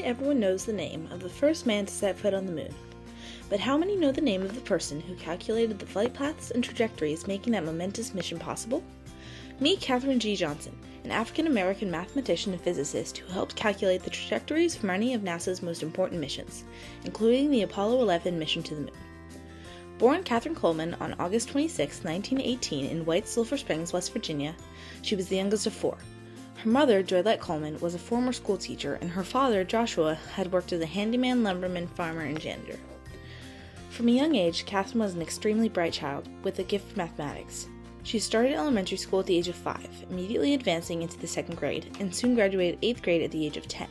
everyone knows the name of the first man to set foot on the moon. But how many know the name of the person who calculated the flight paths and trajectories making that momentous mission possible? Meet Katherine G. Johnson, an African-American mathematician and physicist who helped calculate the trajectories for many of NASA's most important missions, including the Apollo 11 mission to the moon. Born Katherine Coleman on August 26, 1918 in White Sulphur Springs, West Virginia, she was the youngest of four. Her mother, Joylette Coleman, was a former school teacher, and her father, Joshua, had worked as a handyman, lumberman, farmer, and janitor. From a young age, Katherine was an extremely bright child with a gift for mathematics. She started elementary school at the age of 5, immediately advancing into the 2nd grade, and soon graduated 8th grade at the age of 10.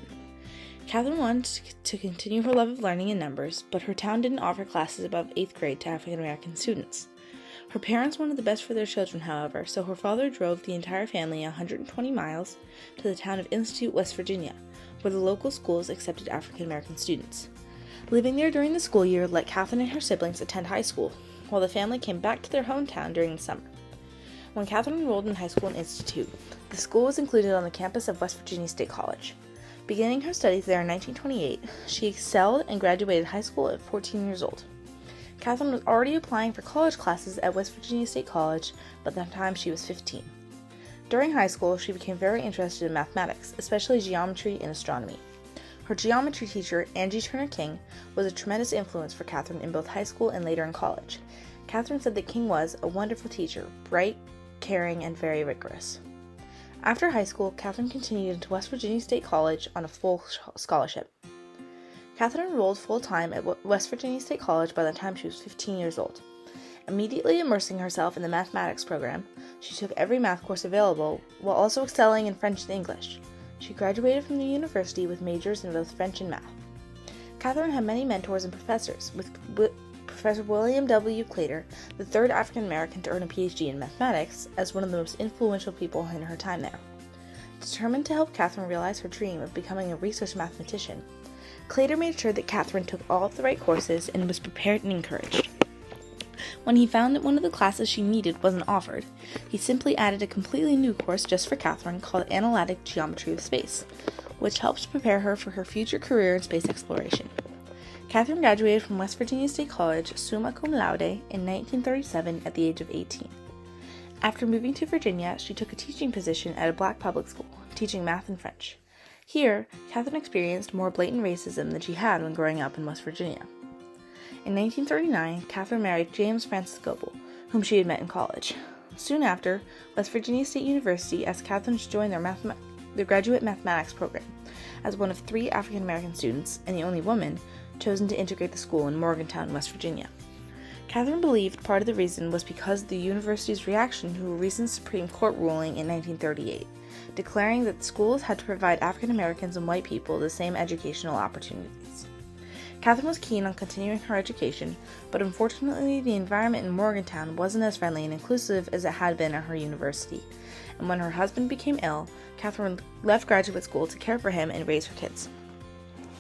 Katherine wanted to continue her love of learning and numbers, but her town didn't offer classes above 8th grade to African American students. Her parents wanted the best for their children, however, so her father drove the entire family 120 miles to the town of Institute, West Virginia, where the local schools accepted African American students. Living there during the school year let Katherine and her siblings attend high school, while the family came back to their hometown during the summer. When Katherine enrolled in high school and institute, the school was included on the campus of West Virginia State College. Beginning her studies there in 1928, she excelled and graduated high school at 14 years old. Katherine was already applying for college classes at West Virginia State College, but by the time she was 15. During high school, she became very interested in mathematics, especially geometry and astronomy. Her geometry teacher, Angie Turner King, was a tremendous influence for Katherine in both high school and later in college. Katherine said that King was a wonderful teacher, bright, caring, and very rigorous. After high school, Katherine continued into West Virginia State College on a full scholarship. Katherine enrolled full-time at West Virginia State College by the time she was 15 years old. Immediately immersing herself in the mathematics program, she took every math course available, while also excelling in French and English. She graduated from the university with majors in both French and math. Katherine had many mentors and professors, with Professor William W. Claytor, the third African American to earn a PhD in mathematics, as one of the most influential people in her time there. Determined to help Katherine realize her dream of becoming a research mathematician, Claytor made sure that Katherine took all of the right courses and was prepared and encouraged. When he found that one of the classes she needed wasn't offered, he simply added a completely new course just for Katherine called Analytic Geometry of Space, which helped prepare her for her future career in space exploration. Katherine graduated from West Virginia State College summa cum laude in 1937 at the age of 18. After moving to Virginia, she took a teaching position at a black public school, teaching math and French. Here, Katherine experienced more blatant racism than she had when growing up in West Virginia. In 1939, Katherine married James Francis Goebel, whom she had met in college. Soon after, West Virginia State University asked Katherine to join their graduate mathematics program, as one of 3 African American students, and the only woman, chosen to integrate the school in Morgantown, West Virginia. Katherine believed part of the reason was because of the university's reaction to a recent Supreme Court ruling in 1938, declaring that schools had to provide African Americans and white people the same educational opportunities. Katherine was keen on continuing her education, but unfortunately the environment in Morgantown wasn't as friendly and inclusive as it had been at her university, and when her husband became ill, Katherine left graduate school to care for him and raise her kids.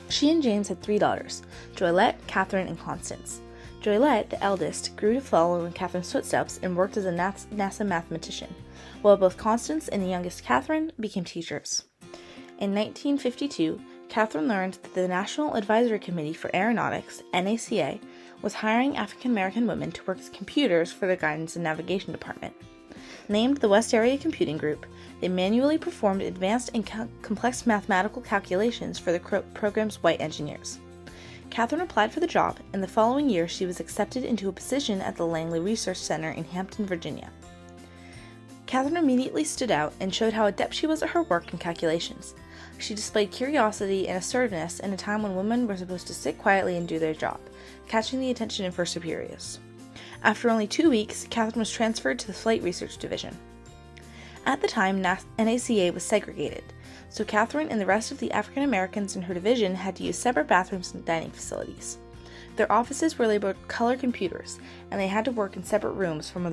She and James had 3 daughters, Joylette, Katherine, and Constance. Joylette, the eldest, grew to follow in Katherine's footsteps and worked as a NASA mathematician, while both Constance and the youngest Katherine became teachers. In 1952, Katherine learned that the National Advisory Committee for Aeronautics, NACA, was hiring African American women to work as computers for their guidance and navigation department. Named the West Area Computing Group, they manually performed advanced and complex mathematical calculations for the program's white engineers. Katherine applied for the job, and the following year she was accepted into a position at the Langley Research Center in Hampton, Virginia. Katherine immediately stood out and showed how adept she was at her work and calculations. She displayed curiosity and assertiveness in a time when women were supposed to sit quietly and do their job, catching the attention of her superiors. After only 2 weeks, Katherine was transferred to the Flight Research Division. At the time, NACA was segregated, so Katherine and the rest of the African Americans in her division had to use separate bathrooms and dining facilities. Their offices were labeled color computers, and they had to work in separate rooms from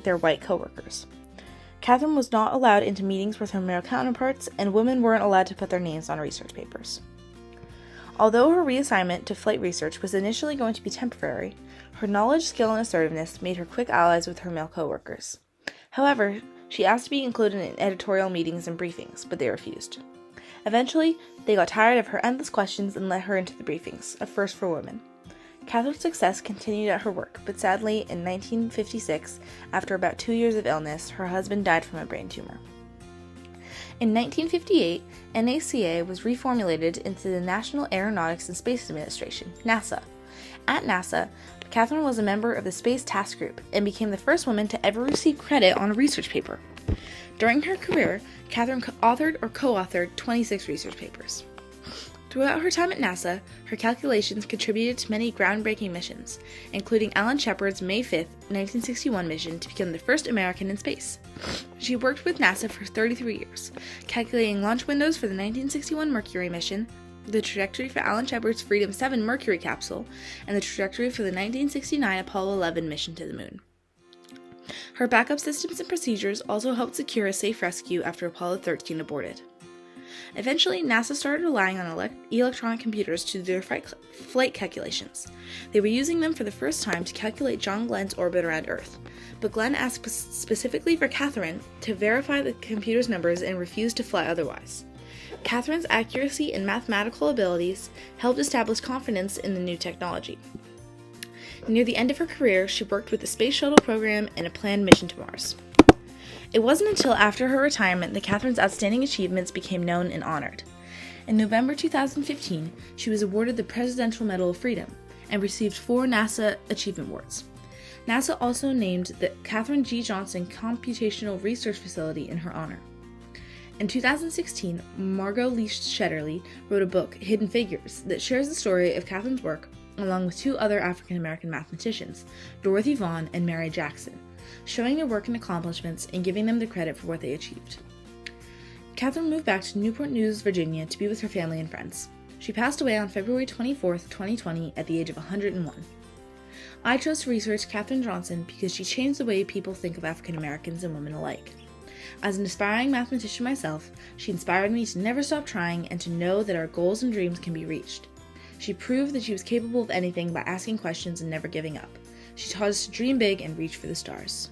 their white coworkers. Katherine was not allowed into meetings with her male counterparts, and women weren't allowed to put their names on research papers. Although her reassignment to flight research was initially going to be temporary, her knowledge, skill, and assertiveness made her quick allies with her male coworkers. However, she asked to be included in editorial meetings and briefings, but they refused. Eventually, they got tired of her endless questions and let her into the briefings, a first for women. Katherine's success continued at her work, but sadly, in 1956, after about 2 years of illness, her husband died from a brain tumor. In 1958, NACA was reformulated into the National Aeronautics and Space Administration, NASA. At NASA, Katherine was a member of the Space Task Group and became the first woman to ever receive credit on a research paper. During her career, Katherine authored or co-authored 26 research papers. Throughout her time at NASA, her calculations contributed to many groundbreaking missions, including Alan Shepard's May 5, 1961 mission to become the first American in space. She worked with NASA for 33 years, calculating launch windows for the 1961 Mercury mission, the trajectory for Alan Shepard's Freedom 7 Mercury capsule, and the trajectory for the 1969 Apollo 11 mission to the Moon. Her backup systems and procedures also helped secure a safe rescue after Apollo 13 aborted. Eventually, NASA started relying on electronic computers to do their flight calculations. They were using them for the first time to calculate John Glenn's orbit around Earth, but Glenn asked specifically for Katherine to verify the computer's numbers and refused to fly otherwise. Katherine's accuracy and mathematical abilities helped establish confidence in the new technology. Near the end of her career, she worked with the Space Shuttle program and a planned mission to Mars. It wasn't until after her retirement that Katherine's outstanding achievements became known and honored. In November 2015, she was awarded the Presidential Medal of Freedom and received 4 NASA Achievement Awards. NASA also named the Katherine G. Johnson Computational Research Facility in her honor. In 2016, Margot Lee Shetterly wrote a book, Hidden Figures, that shares the story of Katherine's work along with 2 other African-American mathematicians, Dorothy Vaughan and Mary Jackson, showing their work and accomplishments and giving them the credit for what they achieved. Katherine moved back to Newport News, Virginia to be with her family and friends. She passed away on February 24, 2020 at the age of 101. I chose to research Katherine Johnson because she changed the way people think of African Americans and women alike. As an aspiring mathematician myself, she inspired me to never stop trying and to know that our goals and dreams can be reached. She proved that she was capable of anything by asking questions and never giving up. She taught us to dream big and reach for the stars.